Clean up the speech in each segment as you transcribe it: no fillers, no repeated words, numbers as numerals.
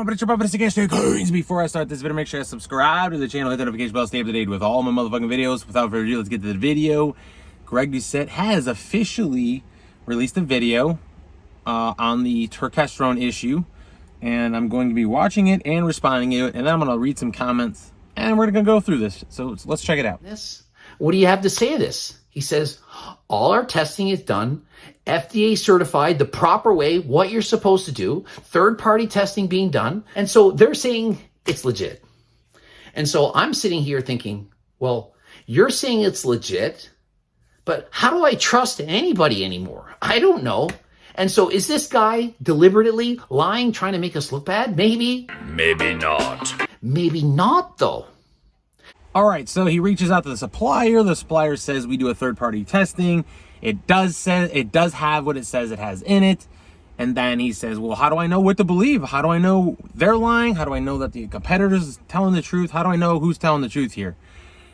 on, but it's your butt, it's against your Before I start this video, make sure you subscribe to the channel, hit the notification bell, stay up to date with all my motherfucking videos. Without further ado, let's get to the video. Greg Doucette has officially released a video on the Turkesterone issue, and I'm going to be watching it and responding to it, and then I'm going to read some comments, and we're going to go through this. So let's check it out. What do you have to say to this? He says, all our testing is done, FDA certified the proper way, what you're supposed to do, third-party testing being done. And so they're saying it's legit. And so I'm sitting here thinking, well, you're saying it's legit, but how do I trust anybody anymore? I don't know. And so is this guy deliberately lying, trying to make us look bad? Maybe. Maybe not. Maybe not, though. All right, so he reaches out to the supplier. The supplier says we do a third-party testing. It does have what it says it has in it. And then he says, well, how do I know what to believe? How do I know they're lying? How do I know that the competitor's telling the truth? How do I know who's telling the truth here?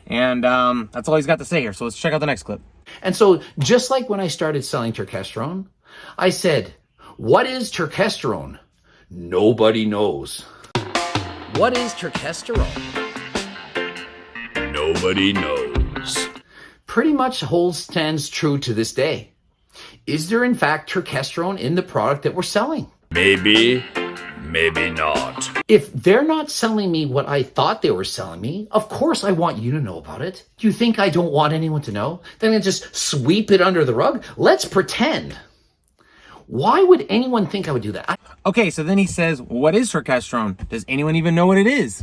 And that's all he's got to say here. So let's check out the next clip. And so just like when I started selling Turkesterone, I said, what is Turkesterone? Nobody knows. What is Turkesterone? Nobody knows. Pretty much stands true to this day. Is there in fact Turkesterone in the product that we're selling? Maybe, maybe not. If they're not selling me what I thought they were selling me, of course I want you to know about it. Do you think I don't want anyone to know? Then I just sweep it under the rug? Let's pretend. Why would anyone think I would do that? Okay, so then he says, what is Turkesterone? Does anyone even know what it is?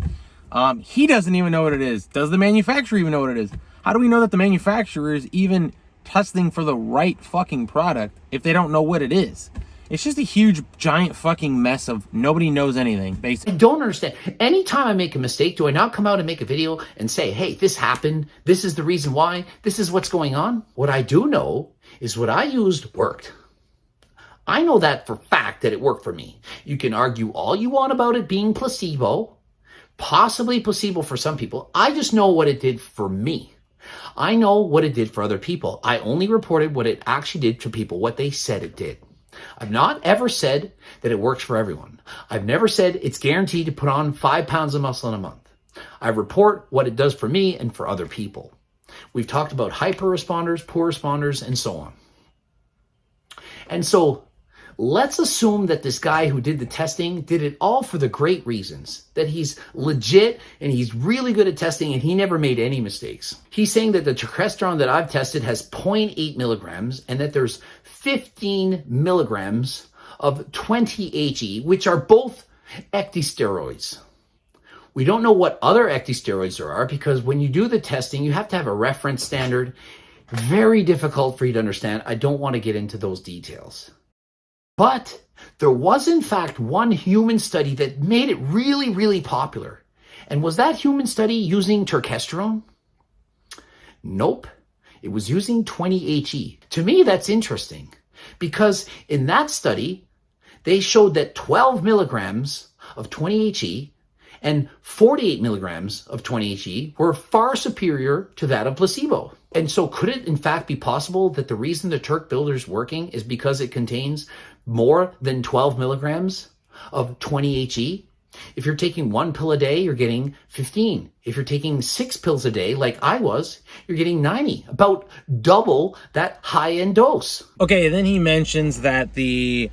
He doesn't even know what it is. Does the manufacturer even know what it is? How do we know that the manufacturer is even testing for the right fucking product if they don't know what it is? It's just a huge, giant fucking mess of nobody knows anything, basically. I don't understand. Anytime I make a mistake, do I not come out and make a video and say, hey, this happened. This is the reason why. This is what's going on. What I do know is what I used worked. I know that for fact that it worked for me. You can argue all you want about it being placebo. Possibly placebo for some people. I just know what it did for me. I know what it did for other people. I only reported what it actually did to people, what they said it did. I've not ever said that it works for everyone. I've never said it's guaranteed to put on 5 pounds of muscle in a month. I report what it does for me and for other people. We've talked about hyper responders, poor responders, and so on. And so let's assume that this guy who did the testing did it all for the great reasons, that he's legit and he's really good at testing and he never made any mistakes. He's saying that the Turkesterone that I've tested has 0.8 milligrams and that there's 15 milligrams of 20-HE, which are both ecdysteroids. We don't know what other ecdysteroids there are because when you do the testing, you have to have a reference standard. Very difficult for you to understand. I don't want to get into those details. But there was, in fact, one human study that made it really, really popular. And was that human study using Turkesterone? Nope. It was using 20-HE. To me, that's interesting because in that study, they showed that 12 milligrams of 20-HE and 48 milligrams of 20-HE were far superior to that of placebo. And so could it in fact be possible that the reason the Turk Builder is working is because it contains more than 12 milligrams of 20-HE? If you're taking 1 pill a day, you're getting 15. If you're taking 6 pills a day, like I was, you're getting 90, about double that high-end dose. Okay, then he mentions that the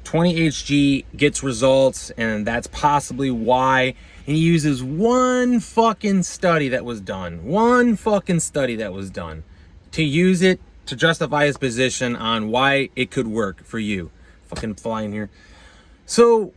20-HG gets results, and that's possibly why. And he uses one fucking study that was done. One fucking study that was done to use it to justify his position on why it could work for you. Fucking flying here. So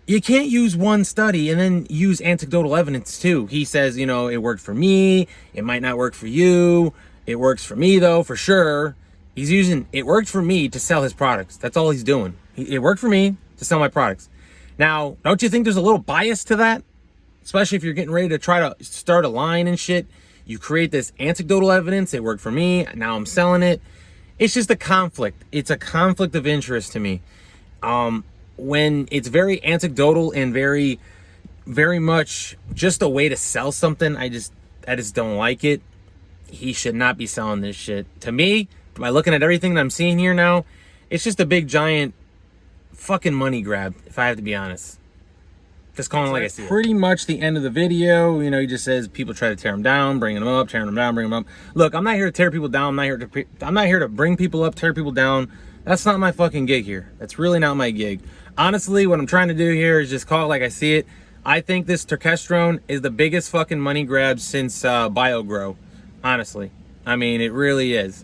you can't use one study and then use anecdotal evidence too. He says, you know, it worked for me. It might not work for you. It works for me though, for sure. He's using it worked for me to sell his products. That's all he's doing. It worked for me to sell my products. Now, don't you think there's a little bias to that? Especially if you're getting ready to try to start a line and shit. You create this anecdotal evidence. It worked for me. Now I'm selling it. It's just a conflict. It's a conflict of interest to me. When it's very anecdotal and very, very much just a way to sell something, I just don't like it. He should not be selling this shit. To me, by looking at everything that I'm seeing here now, it's just a big giant fucking money grab, if I have to be honest. Just calling it like I see it. Pretty much the end of the video. You know, he just says people try to tear him down, bringing them up, tearing them down, bringing them up. Look, I'm not here to tear people down. I'm not here to bring people up, tear people down. That's not my fucking gig here. That's really not my gig. Honestly, what I'm trying to do here is just call it like I see it. I think this turkesterone is the biggest fucking money grab since BioGrow. Honestly. I mean, it really is.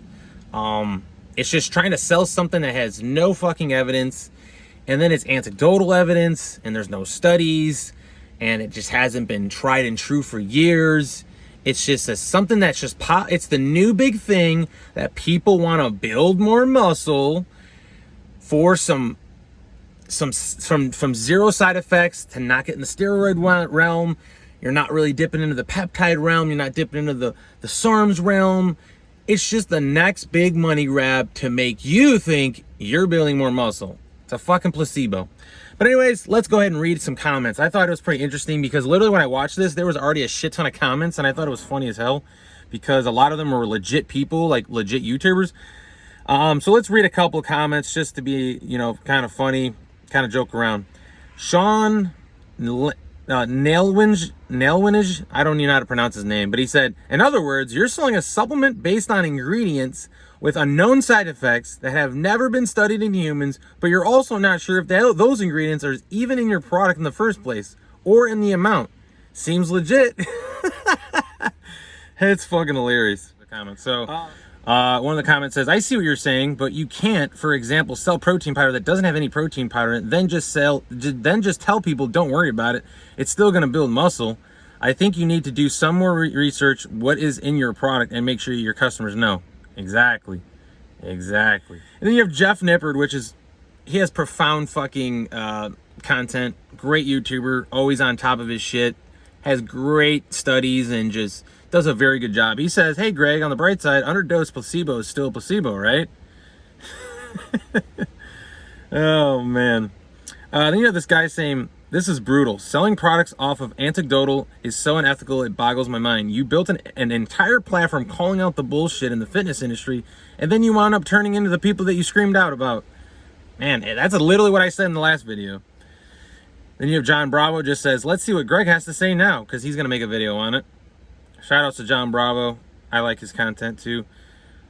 It's just trying to sell something that has no fucking evidence. And then it's anecdotal evidence, and there's no studies, and it just hasn't been tried and true for years. It's just something that's just it's the new big thing that people want to build more muscle for from zero side effects to not get in the steroid realm. You're not really dipping into the peptide realm. You're not dipping into the SARMs realm. It's just the next big money grab to make you think you're building more muscle. It's a fucking placebo. But anyways, let's go ahead and read some comments. I thought it was pretty interesting because literally when I watched this, there was already a shit ton of comments, and I thought it was funny as hell because a lot of them were legit people, like legit YouTubers. So let's read a couple of comments just to be, you know, kind of funny, kind of joke around. Sean Nailwinage, I don't even know how to pronounce his name, but he said, in other words, you're selling a supplement based on ingredients with unknown side effects that have never been studied in humans, but you're also not sure if those ingredients are even in your product in the first place or in the amount. Seems legit. It's fucking hilarious. The comment. So one of the comments says, I see what you're saying, but you can't, for example, sell protein powder that doesn't have any protein powder in it, then just tell people don't worry about it. It's still going to build muscle. I think you need to do some more research what is in your product and make sure your customers know. Exactly. And then you have Jeff Nippard, he has profound fucking content. Great YouTuber, always on top of his shit. Has great studies and just does a very good job. He says, hey Greg, on the bright side, underdose placebo is still a placebo, right? Oh man. Then you have this guy saying, this is brutal. Selling products off of anecdotal is so unethical, it boggles my mind. You built an entire platform calling out the bullshit in the fitness industry, and then you wound up turning into the people that you screamed out about. Man, that's literally what I said in the last video. Then you have John Bravo just says, let's see what Greg has to say now, because he's going to make a video on it. Shout outs to John Bravo. I like his content too.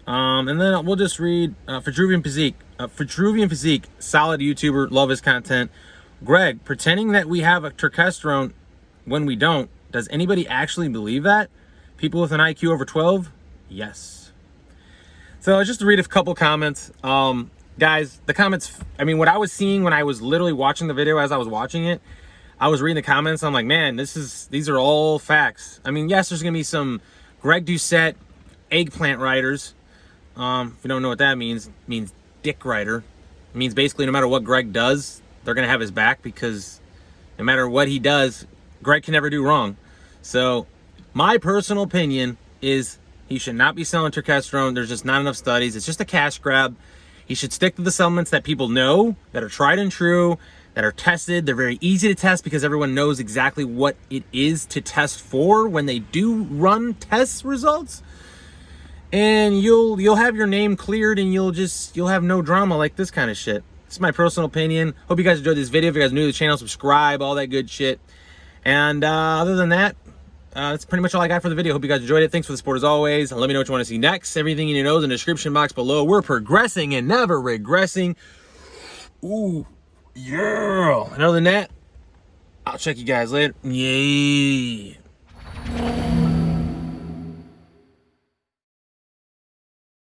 And then we'll just read Vitruvian Physique. Vitruvian Physique, solid YouTuber, love his content. Greg, pretending that we have a turkesterone when we don't, does anybody actually believe that? People with an IQ over 12? Yes. So just to read a couple comments. Guys, the comments, I mean, what I was seeing when I was literally watching the video as I was watching it, I was reading the comments, I'm like, man, these are all facts. I mean, yes, there's gonna be some Greg Doucette eggplant riders. If you don't know what that means, it means dick rider. It means basically no matter what Greg does, they're gonna have his back because no matter what he does, Greg can never do wrong. So my personal opinion is he should not be selling turkesterone. There's just not enough studies. It's just a cash grab. He should stick to the supplements that people know, that are tried and true, that are tested. They're very easy to test because everyone knows exactly what it is to test for when they do run test results. And you'll have your name cleared and you'll have no drama like this kind of shit. This is my personal opinion. Hope you guys enjoyed this video. If you guys are new to the channel, subscribe, all that good shit. And other than that, that's pretty much all I got for the video. Hope you guys enjoyed it. Thanks for the support as always. Let me know what you want to see next. Everything you know is in the description box below. We're progressing and never regressing. Ooh, yeah. And other than that, I'll check you guys later. Yay.